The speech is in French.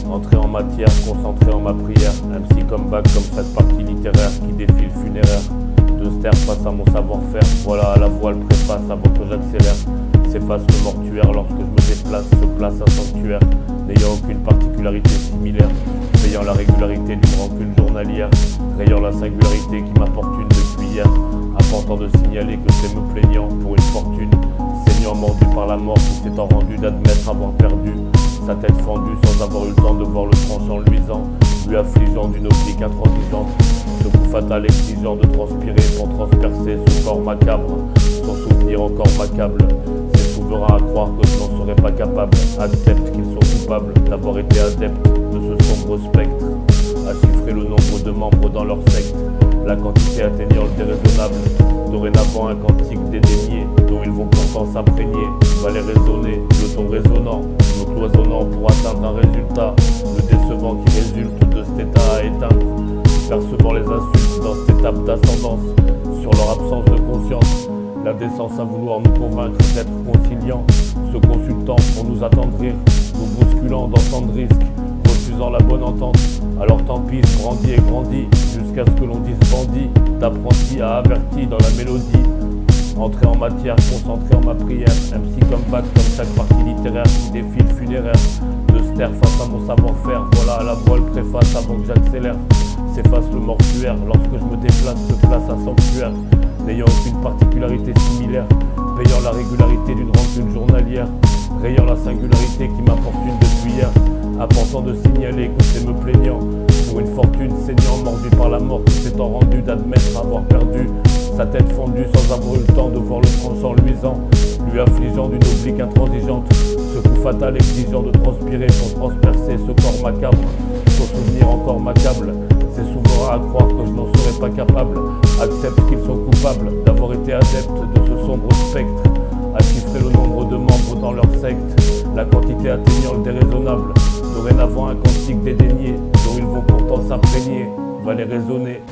Entré en matière, concentré en ma prière. MC comeback comme cette partie littéraire qui défile funéraire. De ster face à mon savoir-faire. Voilà à la voile préface avant que j'accélère. S'efface le mortuaire lorsque je me déplace. Se place un sanctuaire n'ayant aucune particularité similaire. Payant la régularité d'une rancune journalière. Rayant la singularité qui m'apportune depuis hier. Important de signaler que c'est me plaignant pour une fortune. Saignant mordu par la mort qui s'étant rendu d'admettre avoir perdu. Sa tête fendue sans avoir eu le temps de voir le tranchant luisant, lui affligeant d'une oblique intransigeante. Ce coup fatal exigeant de transpirer pour transpercer ce corps macabre, son souvenir encore macabre. C'est souverain à croire que je n'en serais pas capable. Accepte qu'ils sont coupables d'avoir été adeptes de ce sombre spectre. À chiffrer le nombre de membres dans leur secte, la quantité atteignant le déraisonnable. Dorénavant un cantique dédaigné, dont ils vont pourtant s'imprégner. Va les raisonner, le ton résonnant, me cloisonnant pour atteindre un résultat. Le décevant qui résulte de cet état à éteindre. Percevant les insultes dans cette étape d'ascendance, sur leur absence de conscience. La décence à vouloir nous convaincre d'être conciliants, se consultant pour nous attendrir, nous bousculant dans tant de risques, refusant la bonne entente. Alors tant pis, grandis et grandis, jusqu'à ce que l'on dise bandit, d'apprenti à averti dans la mélodie. Entré en matière, concentré en ma prière, MC comeback comme chaque partie littéraire qui défile funéraire. De ster face à mon savoir-faire, voilà à la voile préface avant que j'accélère. S'efface le mortuaire lorsque je me déplace, se place un sanctuaire. N'ayant aucune particularité similaire, payant la régularité d'une rancune journalière. Rayant la singularité qui m'apportune depuis hier. Important de signaler que c'est me plaignant pour une fortune saignant, mordu par la mort qui s'étant rendu d'admettre avoir perdu. Sa tête fondue sans avoir eu le temps de voir le tranchant luisant, lui affligeant d'une oblique intransigeante. Ce coup fatal exigeant de transpirer pour transpercer ce corps macabre. Son souvenir encore macabre, c'est souverain à croire que je n'en serais pas capable. Accepte qu'ils sont coupables d'avoir été adeptes de ce sombre spectre. À chiffrer le nombre de membres dans leur secte, la quantité atteignant le déraisonnable. Dorénavant un cantique dédaigné, dont ils vont pourtant s'imprégner, va les raisonner.